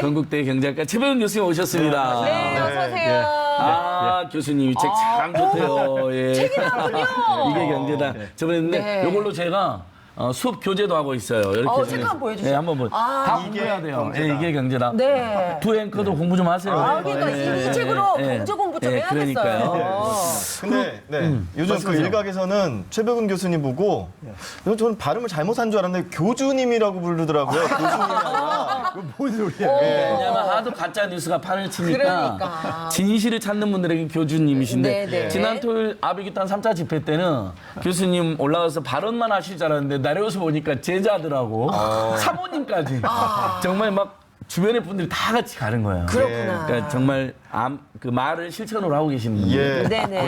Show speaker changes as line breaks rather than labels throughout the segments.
건국대 경제학과 최병훈 교수님 오셨습니다.
네, 어서 오세요.
교수님이 책 참 좋대요. 예.
책이 나군요.
이게 경제다. 저번에
네.
이걸로 제가 수업 교재도 하고 있어요. 이렇게
책 한번 보여주세요.
네, 한번 다 공부해야 돼요. 예, 이게 경제다.
네.
두 앵커도 공부 좀 하세요.
그러니까 이 책으로 경제 공부 좀 해야겠어요.
그러니까요.
근데 요즘 그 일각에서는 최백운 교수님 보고 저는 발음을 잘못한 줄 알았는데 교주님이라고 부르더라고요. 교수님이 아니라.
뭔 소리야?
왜냐하면 하도 가짜 뉴스가 판을 치니까
그러니까.
진실을 찾는 분들에게 교주님이신데
네, 네.
지난 토요일 아베기탄 3차 집회 때는 교수님 올라가서 발언만 하실 줄 알았는데 내려와서 보니까 제자들하고 사모님까지 정말 막 주변의 분들이 다 같이 가는 거예요.
그렇구나.
그러니까 정말 그 말을 실천으로 하고 계시는 분들.
예.
네네.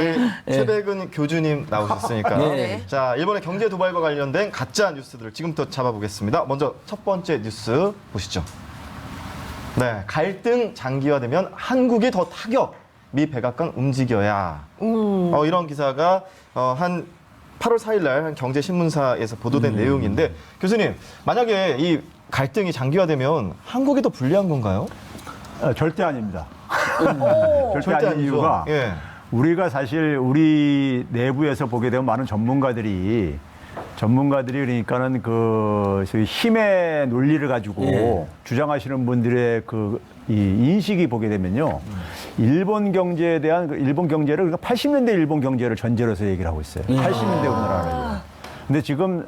우리 최백은 교주님 나오셨으니까.
네.
자, 일본의 경제 도발과 관련된 가짜 뉴스들을 지금부터 잡아보겠습니다. 먼저 첫 번째 뉴스 보시죠. 네, 갈등 장기화되면 한국이 더 타격. 미 백악관 움직여야. 이런 기사가 한 8월 4일 날 한 경제신문사에서 보도된 내용인데 교수님, 만약에 이 갈등이 장기화되면 한국이 더 불리한 건가요?
절대 아닙니다. 절대
절대
아닌
아니죠.
이유가
예.
우리가 사실 우리 내부에서 보게 되면 많은 전문가들이 그러니까는 그 소위 힘의 논리를 가지고 주장하시는 분들의 이 인식이 보게 되면요. 일본 경제에 대한 일본 경제를 그러니까 80년대 일본 경제를 전제로 해서 얘기를 하고 있어요. 80년대 우리나라를. 근데 지금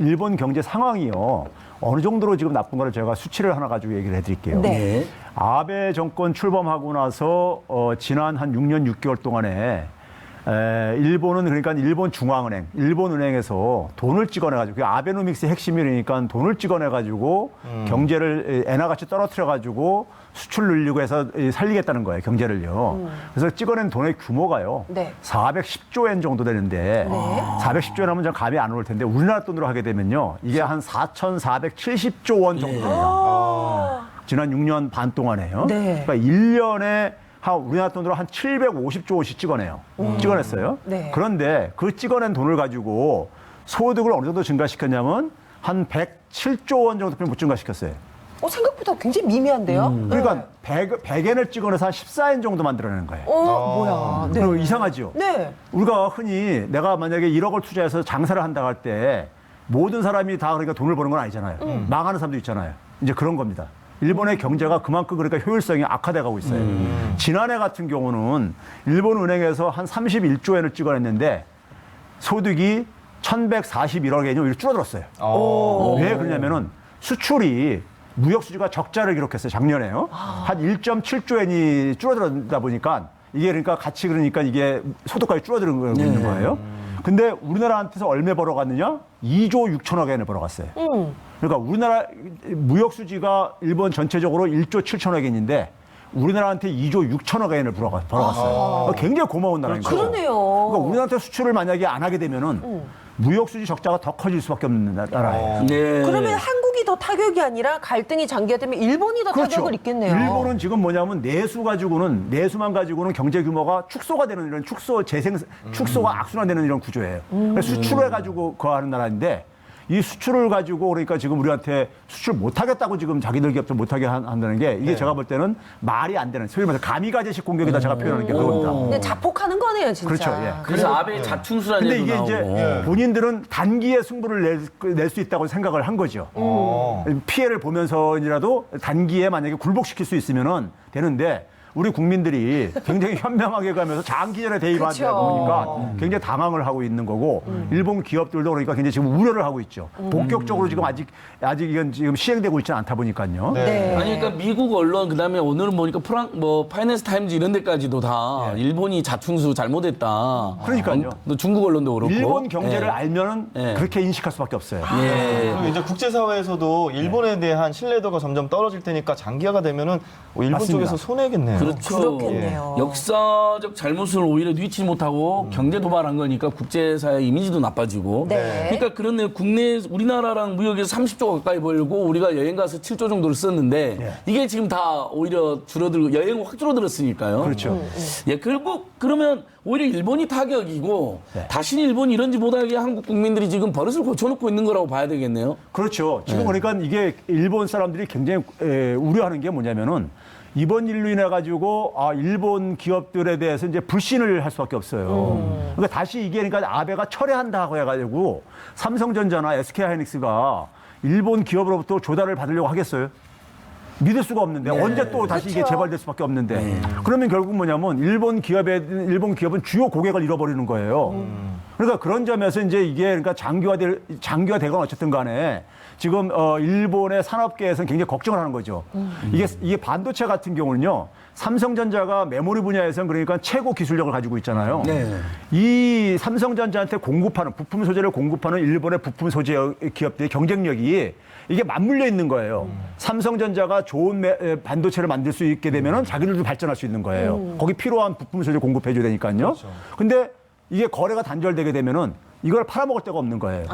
일본 경제 상황이요. 어느 정도로 지금 나쁜 거를 제가 수치를 하나 가지고 얘기를 해드릴게요.
네.
아베 정권 출범하고 나서 지난 한 6년 6개월 동안에 일본은 그러니까 일본 중앙은행, 일본은행에서 돈을 찍어내가지고 그게 아베노믹스의 핵심이니까 돈을 찍어내가지고 경제를 엔화같이 떨어뜨려가지고 수출 늘리고 해서 살리겠다는 거예요, 경제를요. 그래서 찍어낸 돈의 규모가요,
네.
410조 엔 정도 되는데 410조 엔 하면 전 감이 안 올 텐데 우리나라 돈으로 하게 되면요, 이게 한 4,470조 원 정도 됩니다. 지난 6년 반 동안에요.
네.
그러니까 1년에 우리나라 돈으로 한 750조 원씩 찍어내요. 찍어냈어요.
네.
그런데 그 찍어낸 돈을 가지고 소득을 어느 정도 증가시켰냐면 한 107조 원 정도 못 증가시켰어요.
생각보다 굉장히 미미한데요?
그러니까 100엔을 찍어내서 한 14엔 정도 만들어내는 거예요.
뭐야. 네.
그럼 이상하죠?
네.
우리가 흔히 내가 만약에 1억을 투자해서 장사를 한다고 할 때 모든 사람이 다 그러니까 돈을 버는 건 아니잖아요. 망하는 사람도 있잖아요. 이제 그런 겁니다. 일본의 경제가 그만큼 그러니까 효율성이 악화돼 가고 있어요. 지난해 같은 경우는 일본 은행에서 한 31조 엔을 찍어냈는데 소득이 1,141억 엔이 오히려 줄어들었어요. 왜 그러냐면은 수출이 무역 수지가 적자를 기록했어요. 작년에요. 한 1.7조 엔이 줄어들다 보니까 이게 그러니까 같이 그러니까 이게 소득까지 줄어드는 있는 거예요. 근데 우리나라한테서 얼마 벌어갔느냐? 2조 6천억 엔을 벌어갔어요. 그러니까 우리나라 무역 수지가 일본 전체적으로 1조 7천억 엔인데 우리나라한테 2조 6천억 엔을 벌어갔어요. 굉장히 고마운 나라인 거죠.
그러네요.
그러니까 우리나라한테 수출을 만약에 안 하게 되면은 무역 수지 적자가 더 커질 수밖에 없는 나라예요.
네.
그러면 한국이 더 타격이 아니라 갈등이 장기화되면 일본이 더 타격을 입겠네요.
일본은 지금 뭐냐면 내수만 가지고는 경제 규모가 축소가 되는 이런 축소가 악순환되는 이런 구조예요. 그러니까 수출을 해가지고 그거 하는 나라인데 이 수출을 가지고 그러니까 지금 우리한테 수출 못하겠다고 지금 자기들 기업들 못하게 한다는 게 이게 제가 볼 때는 말이 안 되는 소위 말해서 가미가제식 공격이다 제가 표현하는 게 그겁니다.
근데 자폭하는 거네요, 진짜.
그렇죠, 예.
그래서 아베 자충수라는
근데
얘기도
이게
나오고.
이제 본인들은 단기에 승부를 낼 수 있다고 생각을 한 거죠. 피해를 보면서라도 단기에 만약에 굴복시킬 수 있으면은 되는데 우리 국민들이 굉장히 현명하게 가면서 장기전에 대입하다
그쵸.
보니까 굉장히 당황을 하고 있는 거고 일본 기업들도 그러니까 굉장히 지금 우려를 하고 있죠. 본격적으로 지금 아직 이건 지금 시행되고 있지는 않다 보니까요.
네.
아니 그러니까 미국 언론 그다음에 오늘은 보니까 파이낸스 타임즈 이런 데까지도 다 일본이 자충수 잘못했다.
그러니까요.
또 중국 언론도 그렇고.
일본 경제를
예.
알면은
예.
그렇게 인식할 수밖에 없어요.
예.
그리고 이제 국제사회에서도 일본에 대한 신뢰도가 점점 떨어질 테니까 장기화가 되면은 일본
맞습니다.
쪽에서 손해겠네요.
그렇죠.
그렇겠네요.
역사적 잘못을 오히려 뉘지 못하고 경제 도발한 거니까 국제사회 이미지도 나빠지고.
네.
그러니까 그런데 우리나라랑 무역에서 30조 가까이 벌고 우리가 여행 가서 7조 정도를 썼는데 이게 지금 다 오히려 줄어들고 여행은 확 줄어들었으니까요.
그렇죠.
예, 결국 그러면 오히려 일본이 타격이고
네.
다시는 일본이 이런지 못하게 한국 국민들이 지금 버릇을 고쳐놓고 있는 거라고 봐야 되겠네요.
그렇죠. 지금 그러니까 이게 일본 사람들이 굉장히 우려하는 게 뭐냐면은 이번 일로 인해 가지고 일본 기업들에 대해서 이제 불신을 할 수밖에 없어요. 그러니까 다시 이게 그러니까 아베가 철회한다고 해가지고 삼성전자나 SK하이닉스가 일본 기업으로부터 조달을 받으려고 하겠어요? 믿을 수가 없는데 언제 또 다시 이게 재발될 수밖에 없는데 그러면 결국 뭐냐면 일본 기업은 주요 고객을 잃어버리는 거예요. 그러니까 그런 점에서 이제 이게 그러니까 장기화되건 어쨌든 간에 지금 일본의 산업계에서는 굉장히 걱정을 하는 거죠. 이게 반도체 같은 경우는요. 삼성전자가 메모리 분야에서는 그러니까 최고 기술력을 가지고 있잖아요.
네.
이 삼성전자한테 공급하는 부품 소재를 공급하는 일본의 부품 소재 기업들의 경쟁력이 이게 맞물려 있는 거예요. 삼성전자가 좋은 반도체를 만들 수 있게 되면은 자기들도 발전할 수 있는 거예요. 거기 필요한 부품 소재 공급해 줘야 되니까요. 근데 이게 거래가 단절되게 되면은 이걸 팔아먹을 데가 없는 거예요.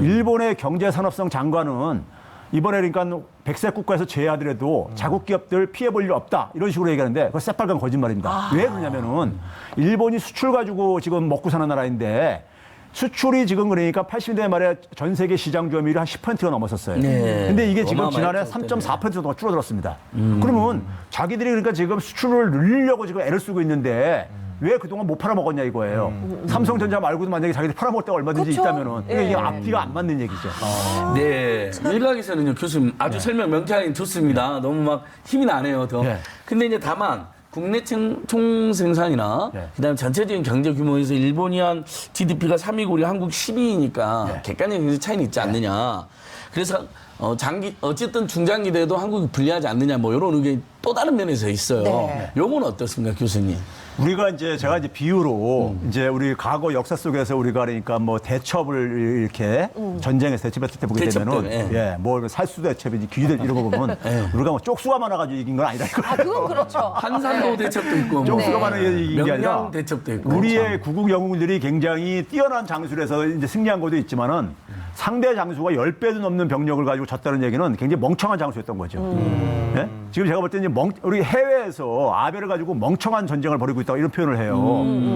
일본의 경제산업성 장관은 이번에 그러니까 백색 국가에서 제외하더라도 자국 기업들 피해볼 일 없다 이런 식으로 얘기하는데 그거 새빨간 거짓말입니다. 왜 그러냐면은 일본이 수출 가지고 지금 먹고 사는 나라인데 수출이 지금 그러니까 80년대 말에 전 세계 시장 점유율이 한 10%가 넘었었어요.
네.
근데 이게 지금 지난해
어마어마했죠,
3.4% 정도 줄어들었습니다. 그러면 자기들이 그러니까 지금 수출을 늘리려고 지금 애를 쓰고 있는데 왜 그동안 못 팔아먹었냐 이거예요. 삼성전자 말고도 만약에 자기들이 팔아먹을 데가 얼마든지
그쵸?
있다면은
예.
이게 앞뒤가 안 맞는 얘기죠.
네. 일각에서는요, 교수님 아주 설명 명쾌하게 좋습니다. 너무 막 힘이 나네요, 더.
네.
근데 이제 다만 국내 총생산이나
네.
그다음에 전체적인 경제 규모에서 일본이 한 GDP가 3위고 우리 한국 12위니까
네.
객관적인 차이는 있지 않느냐. 그래서 어쨌든 중장기 돼도 한국이 불리하지 않느냐 뭐 이런 의견이 또 다른 면에서 있어요.
네.
요건 어떻습니까, 교수님?
우리가 이제 제가 이제 비유로 이제 우리 과거 역사 속에서 우리가 그러니까 뭐 대첩을 이렇게 전쟁에서 대첩했을 때 보게
대첩
되면은
때,
예, 뭐 살수 대첩이지 귀들 이런 거 보면 우리가 뭐 쪽수가 많아가지고 이긴 건 아니다 이거.
그건 그렇죠.
한산도 대첩도 있고 뭐.
쪽수가 많은 게 이긴 게 아니라
명량 대첩도 있고.
우리의 구국 영웅들이 굉장히 뛰어난 장술에서 이제 승리한 것도 있지만은 상대 장수가 10배도 넘는 병력을 가지고 졌다는 얘기는 굉장히 멍청한 장수였던 거죠. 예? 지금 제가 볼 때 이제 우리 해외에서 아베를 가지고 멍청한 전쟁을 벌이고 있다고 이런 표현을 해요.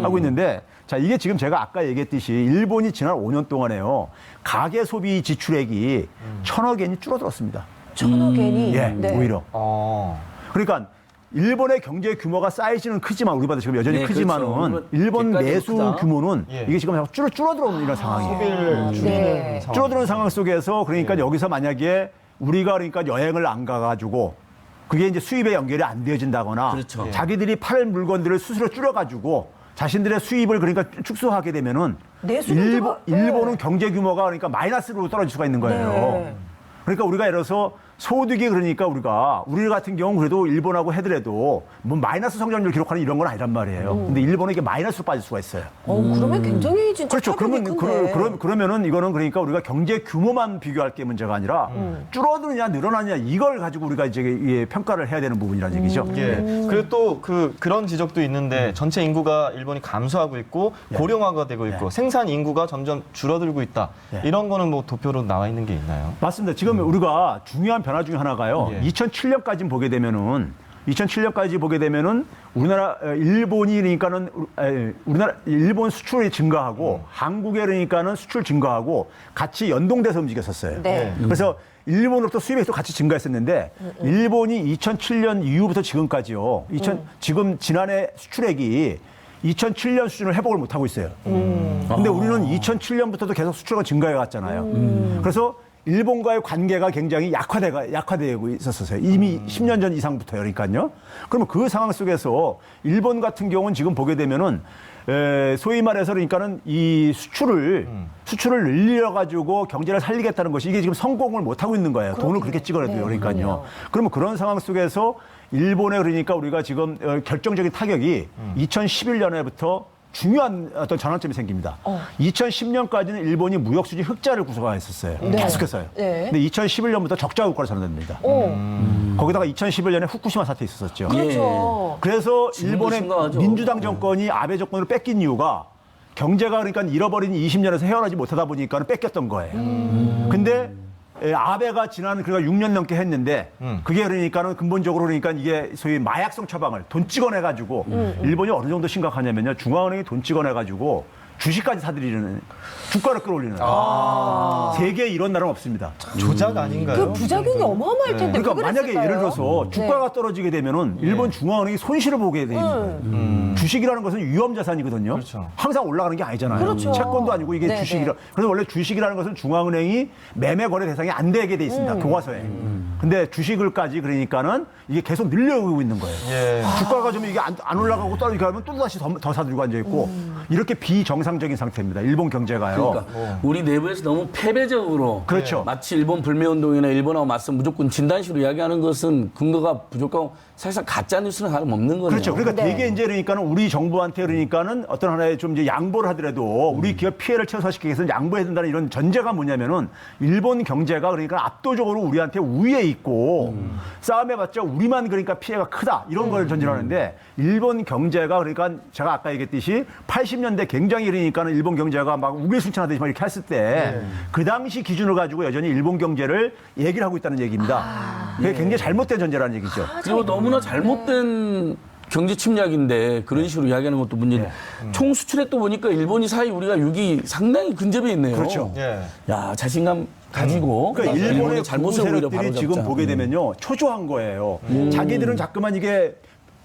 하고 있는데 자, 이게 지금 제가 아까 얘기했듯이 일본이 지난 5년 동안에요. 가계 소비 지출액이 1,000억 엔이 줄어들었습니다.
1,000억 엔이.
예,
네.
오히려.
어.
그러니까 일본의 경제 규모가 사이즈는 크지만 우리보다 지금 여전히
네,
크지만은
그렇죠.
일본
객관적으로
내수
크다.
규모는
예.
이게 지금 줄어들어오는 이런 상황이에요.
소비를 줄이는
네.
상황.
줄어드는 상황 속에서 그러니까 여기서 만약에 우리가 그러니까 여행을 안 가가지고 그게 이제 수입에 연결이 안 되어진다거나
그렇죠.
자기들이 팔 물건들을 스스로 줄여가지고 자신들의 수입을 그러니까 축소하게 되면은
내수는
일본은 경제 규모가 그러니까 마이너스로 떨어질 수가 있는 거예요.
네.
그러니까 우리가 예를 들어서 소득이 그러니까 우리 같은 경우는 그래도 일본하고 해더라도 뭐 마이너스 성장률 기록하는 이런 건 아니란 말이에요. 근데 일본은 이게 마이너스로 빠질 수가 있어요.
그러면 굉장히 진짜
그렇죠.
타격이 큰데.
그러면은 이거는 그러니까 우리가 경제 규모만 비교할 게 문제가 아니라 줄어드느냐 늘어나느냐 이걸 가지고 우리가 이제 평가를 해야 되는 부분이라는 얘기죠.
예. 그리고 또 그런 지적도 있는데 전체 인구가 일본이 감소하고 있고 고령화가 되고 있고 생산 인구가 점점 줄어들고 있다.
예.
이런 거는 뭐 도표로 나와 있는 게 있나요?
맞습니다. 지금 우리가 중요한 변화 중에 하나가요.
예.
2007년까지 보게 되면은 우리나라 일본이 그러니까는 일본 수출이 증가하고 한국에 그러니까는 수출 증가하고 같이 연동돼서 움직였었어요.
네.
그래서 일본으로부터 수입이 또 같이 증가했었는데 일본이 2007년 이후부터 지금까지요. 지금 지난해 수출액이 2007년 수준을 회복을 못 하고 있어요. 근데 우리는 2007년부터도 계속 수출가 증가해 왔잖아요. 그래서 일본과의 관계가 굉장히 약화되고 있었어요. 이미 10년 전 이상부터요. 그러니까요. 그러면 그 상황 속에서 일본 같은 경우는 지금 보게 되면은 소위 말해서 그러니까는 이 수출을 늘려 가지고 경제를 살리겠다는 것이 이게 지금 성공을 못 하고 있는 거예요. 돈을 그렇게 찍어내도요. 그러니까요. 그러면 그런 상황 속에서 일본에 그러니까 우리가 지금 결정적인 타격이 2011년에부터 중요한 어떤 전환점이 생깁니다. 2010년까지는 일본이 무역 수지 흑자를 구성했었어요.
네.
계속해서요.
네.
근데 2011년부터 적자 국가로 전환됩니다. 거기다가 2011년에 후쿠시마 사태 있었었죠.
그렇죠.
그래서
지금도
일본의
심각하죠.
민주당 정권이 아베 정권을 뺏긴 이유가 경제가 그러니까 잃어버린 20년에서 헤어나지 못하다 보니까 뺏겼던 거예요. 근데 아베가 지난 그러니까 6년 넘게 했는데 그게 그러니까는 근본적으로 그러니까 이게 소위 마약성 처방을 돈 찍어내가지고 일본이 어느 정도 심각하냐면요. 중앙은행이 돈 찍어내가지고 주식까지 사들이는 주가를 끌어올리는 세계에 이런 나라는 없습니다.
조작 아닌가요?
그 부작용이 어마어마할 텐데.
그러니까
왜
만약에
그랬을까요?
예를 들어서 주가가 떨어지게 되면은 일본 중앙은행이 손실을 보게 되는 거예요. 주식이라는 것은 위험 자산이거든요.
그렇죠.
항상 올라가는 게 아니잖아요.
그렇죠.
채권도 아니고 이게
네,
주식이라.
네.
그래서 원래 주식이라는 것은 중앙은행이 매매 거래 대상이 안 되게 돼 있습니다. 교과서에. 근데 주식을까지 그러니까는 이게 계속 늘려오고 있는 거예요.
예.
주가가 좀 이게 안 올라가고 떨어지게 하면 또 다시 더 사들고 앉아 있고 이렇게 비정상적인 상태입니다. 일본 경제가요.
그러니까 우리 내부에서 너무 패배적으로
그렇죠.
마치 일본 불매운동이나 일본하고 맞서 무조건 진단식으로 이야기하는 것은 근거가 부족하고 사실상 가짜 뉴스는 다름없는 거네요.
그렇죠. 그러니까
네.
되게 이제 그러니까는 우리 정부한테 그러니까는 어떤 하나의 좀 이제 양보를 하더라도 우리 기업 피해를 최소화시키기 위해서 양보해야 된다는 이런 전제가 뭐냐면은 일본 경제가 그러니까 압도적으로 우리한테 우위에 있고 싸움해봤자 우리만 그러니까 피해가 크다 이런 걸 전제로 하는데 일본 경제가 그러니까 제가 아까 얘기했듯이 80년대 굉장히 그러니까는 일본 경제가 막 우계순천하듯이 막 이렇게 했을 때 그 당시 기준을 가지고 여전히 일본 경제를 얘기를 하고 있다는 얘기입니다. 그게 굉장히 잘못된 전제라는 얘기죠.
그리고 너무나 잘못된 경제 침략인데 그런 식으로 이야기하는 것도 문제인데 총 수출액 또 보니까 일본이 사이 우리가 6위 상당히 근접해 있네요.
그렇죠.
예.
야 자신감 가지고
그러니까 일본의
잘못을 오히려
세력들이
바로잡자.
지금 보게 되면요 초조한 거예요. 자기들은 자꾸만 이게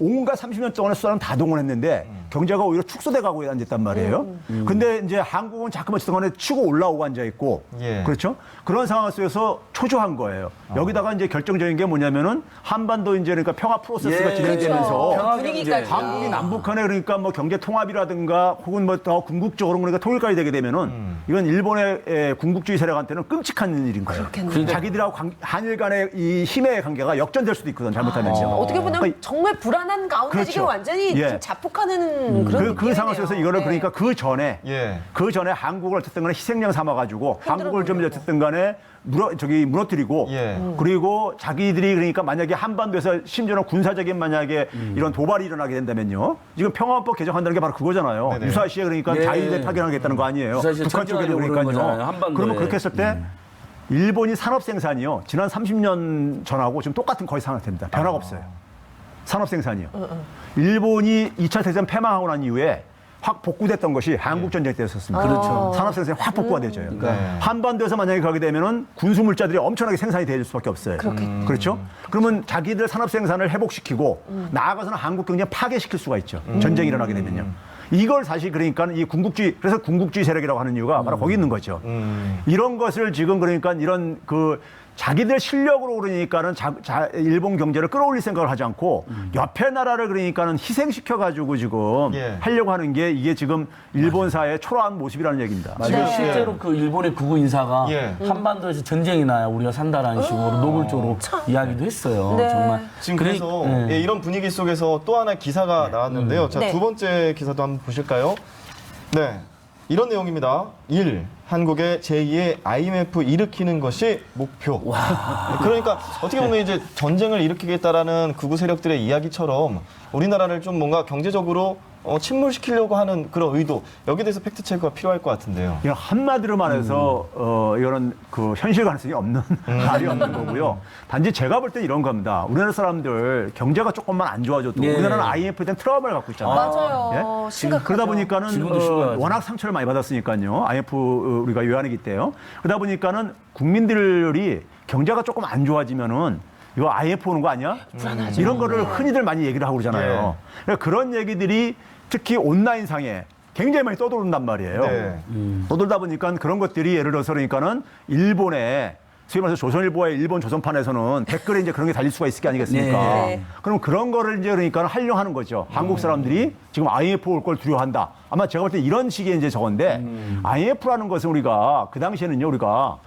온갖 30년 동안의 수단은 다 동원했는데 경제가 오히려 축소돼 가고 앉았단 말이에요. 근데 이제 한국은 자꾸만 그동안에 치고 올라오고 앉아 있고
예.
그렇죠? 그런 상황 속에서 초조한 거예요. 여기다가 이제 결정적인 게 뭐냐면은 한반도 이제 그러니까 평화 프로세스가
예.
진행되면서
그렇죠.
평화
분위기까지.
경제.
한국이 남북한에 그러니까 뭐 경제 통합이라든가 혹은 뭐 더 궁극적으로 그러니까 통일까지 되게 되면은 이건 일본의 궁극주의 세력한테는 끔찍한 일인 거예요.
그렇겠네요.
자기들하고 한일 간의 이 힘의 관계가 역전될 수도 있거든 잘못하면요.
어떻게 보면
그러니까
정말 불안한 가운데
그렇죠.
지금 완전히
예.
좀 자폭하는 그런
그
느낌이네요.
상황 속에서 이거를
네.
그러니까 그 전에
예.
한국을 어쨌든 간에 희생양 삼아가지고 한국을 좀
보려고.
어쨌든 간에 무너뜨리고
예.
그리고 자기들이 그러니까 만약에 한반도에서 심지어는 군사적인 만약에 이런 도발이 일어나게 된다면요. 지금 평화헌법 개정한다는 게 바로 그거잖아요.
네네.
유사시에 그러니까
예.
자위대 파견하겠다는 거 아니에요.
유사시에
북한 쪽에도
천지하려고 그러는
그러니까요.
거잖아요, 한반도에.
그러면 그렇게 했을 때 일본이 산업 생산이요. 지난 30년 전하고 지금 똑같은 거의 상태입니다. 변화가 없어요. 산업 생산이요. 일본이 2차 대전 패망하고 난 이후에 확 복구됐던 것이 한국 전쟁 때였었습니다.
그렇죠.
산업 생산이 확 복구가 되죠.
네.
한반도에서 만약에 가게 되면은 군수 물자들이 엄청나게 생산이 될 수밖에 없어요. 그렇죠? 그러면 자기들 산업 생산을 회복시키고 나아가서는 한국 경제 파괴시킬 수가 있죠. 전쟁이 일어나게 되면요. 이걸 사실 그러니까 이 궁극주의 그래서 궁극주의 세력이라고 하는 이유가 바로 거기 있는 거죠. 이런 것을 지금 그러니까 이런 그 자기들 실력으로 그러니까는 일본 경제를 끌어올릴 생각을 하지 않고 옆에 나라를 그러니까는 희생시켜 가지고 지금
예.
하려고 하는 게 이게 지금 일본 사회의 초라한 모습이라는 얘기입니다.
지금
네.
실제로 그 일본의 극우 인사가
예.
한반도에서 전쟁이 나야 우리가 산다라는 식으로 노골적으로 이야기도 했어요.
네.
정말.
지금
그래-
그래서
예.
예, 이런 분위기 속에서 또 하나의 기사가 나왔는데요. 자,
네.
두 번째 기사도 한번 보실까요? 네. 이런 내용입니다. 1. 한국의 제2의 IMF 일으키는 것이 목표. 그러니까 어떻게 보면 이제 전쟁을 일으키겠다라는 극우 세력들의 이야기처럼 우리나라를 좀 뭔가 경제적으로 침몰시키려고 하는 그런 의도. 여기에 대해서 팩트 체크가 필요할 것 같은데요.
이건 한마디로 말해서 이거는 그 현실 가능성이 없는 말이 없는 거고요. 단지 제가 볼 때 이런 겁니다. 우리나라 사람들 경제가 조금만 안 좋아져도
예.
우리나라는 IMF에 대한 트라우마를 갖고 있잖아요.
맞아요.
예?
심각하죠.
그러다 보니까는
지금도 심각하죠.
워낙 상처를 많이 받았으니까요. IMF 우리가 요한이기 때요. 그러다 보니까는 국민들이 경제가 조금 안 좋아지면은 이거 IMF 오는 거 아니야? 이런 거를 흔히들 많이 얘기를 하고 그러잖아요. 그러니까 그런 얘기들이 특히 온라인상에 굉장히 많이 떠도른단 말이에요.
네.
떠돌다 보니까 그런 것들이 예를 들어서 그러니까는 일본에 소위 말해서 조선일보의 일본 조선판에서는 댓글에 이제 그런 게 달릴 수가 있을 게 아니겠습니까?
네.
그럼 그런 거를 이제 그러니까 활용하는 거죠. 한국 사람들이 지금 IMF 올 걸 두려워한다. 아마 제가 볼 때 이런 식의 이제 저건데 IMF라는 것은 우리가 그 당시에는요 우리가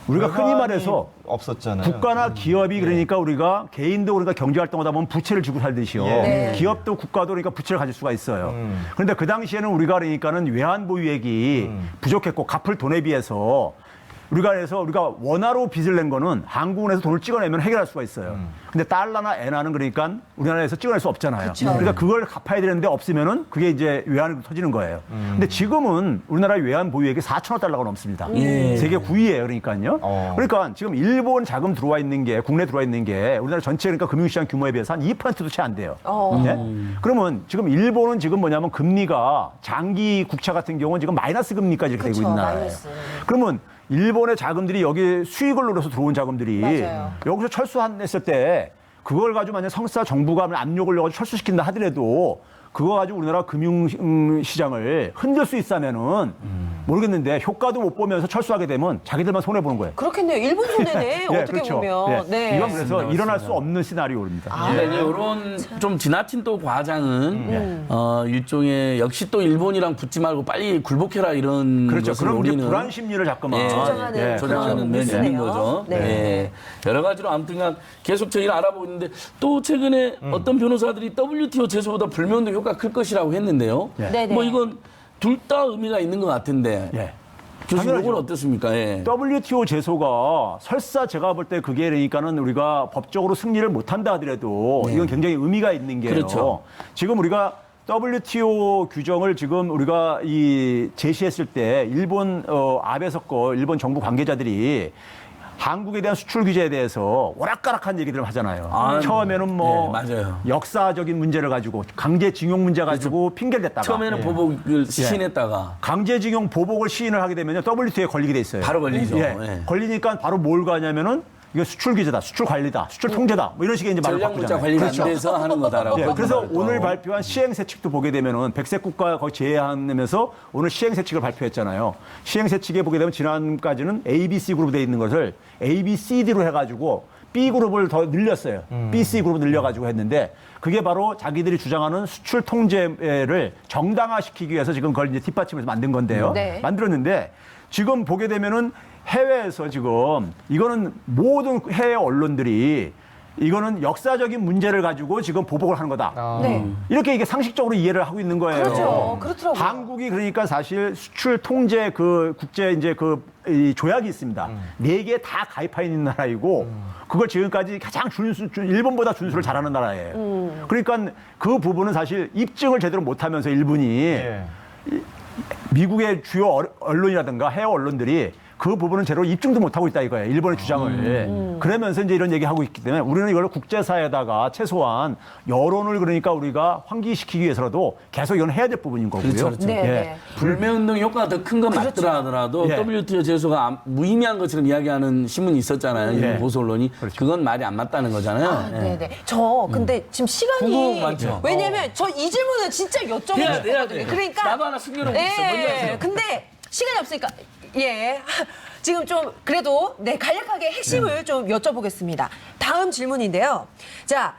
흔히 말해서
없었잖아요.
국가나 기업이 그러니까 우리가 개인도 우리가 경제 활동하다 보면 부채를 지고 살듯이요.
예.
네.
기업도 국가도 그러니까 부채를 가질 수가 있어요. 그런데 그 당시에는 우리가 그러니까는 외환 보유액이 부족했고 갚을 돈에 비해서 우리가 원화로 빚을 낸 거는 한국은행에서 돈을 찍어내면 해결할 수가 있어요. 근데 달러나 엔화는 그러니까 우리나라에서 찍어낼 수 없잖아요. 그러니까 그걸 갚아야 되는데 없으면은 그게 이제 외환으로 터지는 거예요. 근데 지금은 우리나라 외환 보유액이 4천억 달러가 넘습니다. 세계 9위예요. 그러니까요. 그러니까 지금 일본 자금 들어와 있는 게 국내 들어와 있는 게 우리나라 전체 그러니까 금융시장 규모에 비해서 한 2%도 채 안 돼요. 예? 그러면 지금 일본은 지금 뭐냐면 금리가 장기 국채 같은 경우는 지금 마이너스 금리까지 이렇게 되고 있는 나라예요. 그러면 일본의 자금들이 여기 수익을 노려서 들어온 자금들이
맞아요.
여기서 철수했을 때 그걸 가지고 만약 성사 정부가 압력을 넣어서 철수시킨다 하더라도 그거 가지고 우리나라 금융시장을 흔들 수 있다면은 모르겠는데 효과도 못 보면서 철수하게 되면 자기들만 손해보는 거예요.
그렇겠네요. 일본 손해네.
예,
어떻게
그렇죠.
보면.
예.
네.
이건 그래서 일어날 수 없는 시나리오입니다.
이런 좀 지나친 또 과장은 일종의 역시 또 일본이랑 붙지 말고 빨리 굴복해라 이런
그렇죠.
것을
그럼 이제
우리는
불안 심리를 자꾸만
조장하는
조장하는 면이
뉴스네요.
있는 거죠.
네.
네. 여러 가지로 아무튼간 계속 저희를 알아보고 있는데 또 최근에 어떤 변호사들이 WTO 제소보다 불매운동 효과가 클 것이라고 했는데요.
네네.
뭐 이건 둘 다 의미가 있는 것 같은데
예.
교수님
당연하죠.
이건 어떻습니까? 예.
WTO 제소가 설사 제가 볼 때 그게 그러니까는 우리가 법적으로 승리를 못한다 하더라도 이건 굉장히 의미가 있는 게요.
그렇죠.
지금 우리가 WTO 규정을 지금 우리가 제시했을 때 일본 아베 석고 일본 정부 관계자들이 한국에 대한 수출 규제에 대해서 오락가락한 얘기들을 하잖아요. 처음에는 뭐
맞아요.
역사적인 문제를 가지고 강제징용 문제 가지고 핑계를 댔다가
처음에는 보복을 시인했다가
강제징용 보복을 시인을 하게 되면 WTO에 걸리게 돼 있어요.
바로 걸리죠.
예.
예.
걸리니까 바로 뭘 가냐면은 이거 수출 규제다, 수출 관리다, 수출 통제다, 뭐 이런 식의 이제 말을
전략물자
바꾸잖아요.
관리가 안 돼서 하는 거다라고.
예, 그래서
거짓말을
오늘
또.
발표한 시행세칙도 보게 되면은 백색 국가 거의 제외하면서 오늘 시행세칙을 발표했잖아요. 시행세칙에 보게 되면 지난까지는 ABC 그룹 돼 있는 것을 ABCD로 해가지고 B 그룹을 더 늘렸어요. BC 그룹 늘려가지고 했는데 그게 바로 자기들이 주장하는 수출 통제를 정당화시키기 위해서 지금 그걸 이제 뒷받침해서 만든 건데요.
네.
만들었는데 지금 보게 되면은 해외에서 지금 이거는 모든 해외 언론들이 이거는 역사적인 문제를 가지고 지금 보복을 하는 거다.
네.
이렇게 이게 상식적으로 이해를 하고 있는 거예요.
그렇죠. 그렇더라고요.
한국이 그러니까 사실 수출 통제 그 국제 이제 이 조약이 있습니다. 4개 다 가입해 있는 나라이고 그걸 지금까지 가장 일본보다 준수를 잘하는 나라예요. 그러니까 그 부분은 사실 입증을 제대로 못하면서 일본이 미국의 주요 언론이라든가 해외 언론들이 그 부분은 제대로 입증도 못하고 있다 이거예요. 일본의 주장을. 그러면서 이제 이런 얘기하고 있기 때문에 우리는 이걸 국제사회에다가 최소한 여론을 그러니까 우리가 환기시키기 위해서라도 계속 이건 해야 될 부분인 거고요.
그렇죠, 그렇죠.
네. 네.
불매운동 효과가 더 큰 건 맞더라 하더라도
예.
WTO 제소가 무의미한 것처럼 이야기하는 신문이 있었잖아요. 일본 보수 언론이. 그건 말이 안 맞다는 거잖아요.
아,
예.
네네. 저 근데 지금 시간이
궁금한 거 많죠.
왜냐면 저 이 질문은 진짜 여쭤보고
해야 돼, 해야 돼.
싶거든요. 그러니까
나도 하나 숨겨놓은 거 있어. 뭔지 아세요?
근데 시간이 없으니까 예. 지금 좀 그래도 간략하게 핵심을 좀 여쭤보겠습니다. 다음 질문인데요. 자,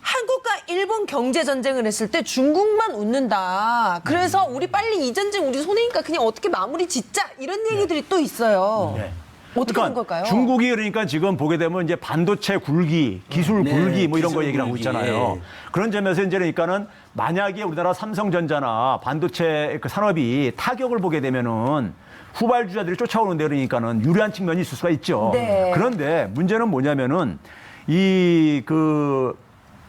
한국과 일본 경제 전쟁을 했을 때 중국만 웃는다. 그래서 우리 빨리 이 전쟁 우리 손해니까 그냥 어떻게 마무리 짓자 이런 얘기들이 또 있어요. 어떻게 된 걸까요?
중국이 그러니까 지금 보게 되면 이제 반도체 굴기, 기술 굴기 뭐 이런 거
기술
얘기를 하고
굴기,
있잖아요.
예.
그런 점에서 이제 그러니까는 만약에 우리나라 삼성전자나 반도체 그 산업이 타격을 보게 되면은 후발주자들이 쫓아오는데 그러니까는 유리한 측면이 있을 수가 있죠.
네.
그런데 문제는 뭐냐면은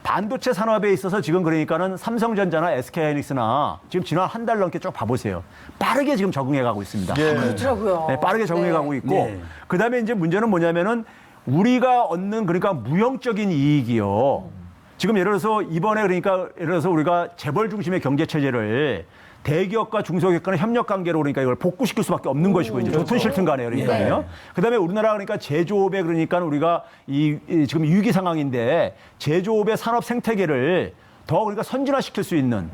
반도체 산업에 있어서 지금 그러니까는 삼성전자나 SK하이닉스나 지금 지난 한 달 넘게 쭉 봐보세요. 빠르게 지금 적응해 가고 있습니다.
그렇더라고요.
네, 빠르게 적응해 가고 있고
네.
그다음에 이제 문제는 뭐냐면은 우리가 얻는 그러니까 무형적인 이익이요. 지금 예를 들어서 이번에 그러니까 예를 들어서 우리가 재벌 중심의 경제 체제를 대기업과 중소기업 간의 협력 관계로 그러니까 이걸 복구시킬 수밖에 없는 것이고 이제 좋든 싫든 간에 그러니까요. 그다음에 우리나라 그러니까 제조업에 그러니까 우리가 지금 위기 상황인데 제조업의 산업 생태계를 더 우리가 선진화시킬 수 있는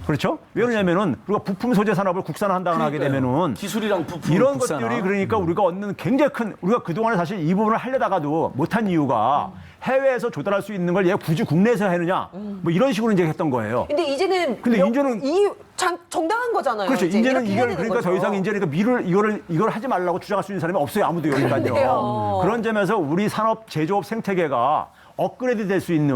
그렇죠? 왜 그러냐면은 우리가 부품 소재 산업을 국산화한다고 하게 되면은
기술이랑 부품
이런 것들이 그러니까 우리가 얻는 굉장히 큰 우리가 그동안에 사실 이 부분을 하려다가도 못한 이유가 해외에서 조달할 수 있는 걸 얘 굳이 국내에서 해느냐 뭐 이런 식으로 이제 했던 거예요.
근데 이제는 정당한 거잖아요.
그렇죠.
이제
이제는
이렇게 해야
이걸
되는
그러니까 더
거죠.
이상 이제 이걸 하지 말라고 주장할 수 있는 사람이 없어요. 아무도 여기까지요.
그래요.
그런 점에서 우리 산업 제조업 생태계가 업그레이드 될 수 있는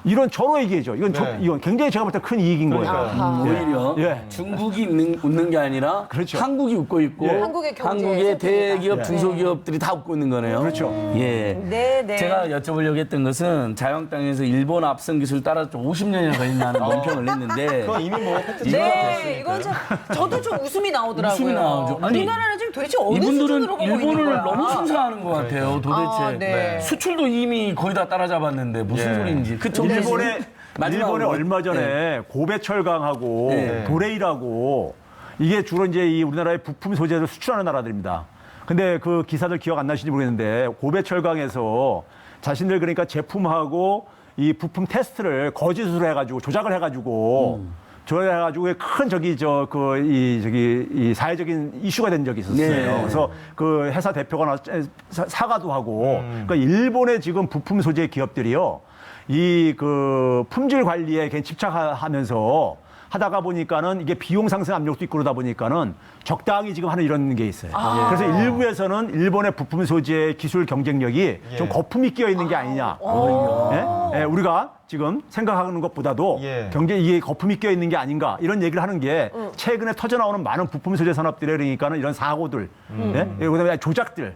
이런 저로 얘기해죠. 이건 이건 굉장히 제가 볼 때 큰 이익인 거예요.
아하.
오히려
예.
중국이 웃는 게 아니라
그렇죠.
한국이 웃고 있고
예.
한국의 경제에
한국의
섞이니까.
대기업,
네.
중소기업들이 다 웃고 있는 거네요.
그렇죠.
예.
네, 네.
제가 여쭤보려고 했던 것은 자유한국당에서 일본 앞선 기술 따라 50년이나 걸린다는 논평을 했는데
그건 이미 뭐 팩트
네, 이건 참 저도 좀 웃음이 나오더라고요.
웃음이 나오죠. 아니,
우리나라는 지금 도대체 어느
이분들은
수준으로 보고 있는
일본을
거야?
너무 순사하는 것 같아요. 도대체
아, 네.
수출도 이미 거의 다 따라잡았는데 무슨
예.
소리인지. 그쪽
일본에
마지막으로.
얼마 전에
네.
고베철강하고
네.
도레이라고 이게 주로 이제 이 우리나라의 부품 소재를 수출하는 나라들입니다. 근데 그 기사들 기억 안 나시는지 모르겠는데 고베철강에서 자신들 그러니까 제품하고 이 부품 테스트를 거짓으로 해가지고 조작을 해가지고 조작해가지고 큰 이 사회적인 이슈가 된 적이 있었어요.
네.
그래서 그 회사 대표가 사과도 하고 그러니까 일본의 지금 부품 소재 기업들이요. 이 그 품질 관리에 괜히 집착하면서 하다가 보니까는 이게 비용 상승 압력도 있고 그러다 보니까는 적당히 지금 하는 이런 게 있어요. 그래서 일부에서는 일본의 부품 소재 기술 경쟁력이 좀 거품이 끼어 있는 게 아니냐. 예? 예, 우리가 지금 생각하는 것보다도
예.
이게 거품이 끼어 있는 게 아닌가 이런 얘기를 하는 게 최근에 터져 나오는 많은 부품 소재 산업들에 그러니까는 이런 사고들, 예? 그다음에 조작들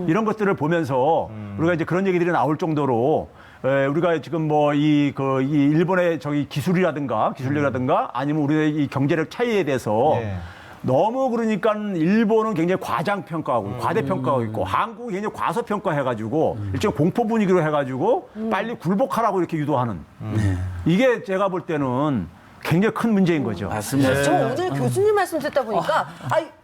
이런 것들을 보면서 우리가 이제 그런 얘기들이 나올 정도로. 우리가 지금 뭐 이 일본의 기술력이라든가 아니면 우리의 이 경제력 차이에 대해서
예.
너무 그러니까 일본은 굉장히 과장평가하고 과대평가하고 있고 한국은 굉장히 과소평가해가지고 일종 공포 분위기로 해가지고 빨리 굴복하라고 이렇게 유도하는 이게 제가 볼 때는 굉장히 큰 문제인 거죠.
맞습니다.
저 오늘 교수님 말씀 듣다 보니까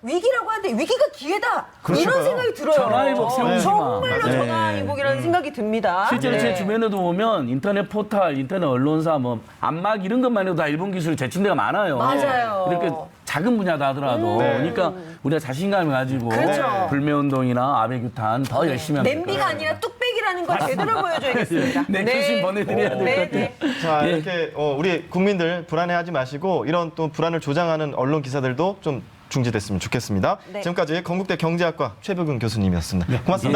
위기라고 하는데 위기가 기회다 이런 생각이 들어요.
전화위복 세우지 마.
정말로
네.
전화위복이라는 생각이 듭니다.
실제로
네.
제 주변에도 보면 인터넷 포털, 인터넷 언론사, 뭐 안막 이런 것만 해도 다 일본 기술 제친 데가 많아요.
맞아요.
이렇게 작은 분야다 하더라도
네.
그러니까 우리가 자신감을 가지고
그렇죠.
불매운동이나 아베규탄 더 열심히 하면
냄비가 아니라 뚝배기라는 걸 제대로 보여줘야겠습니다.
네, 교수님 보내드려야 될 것
네,
같아요.
네.
자,
예.
이렇게 우리 국민들 불안해하지 마시고 이런 또 불안을 조장하는 언론 기사들도 좀 중지됐으면 좋겠습니다.
네.
지금까지 건국대 경제학과 최백운 교수님이었습니다. 고맙습니다.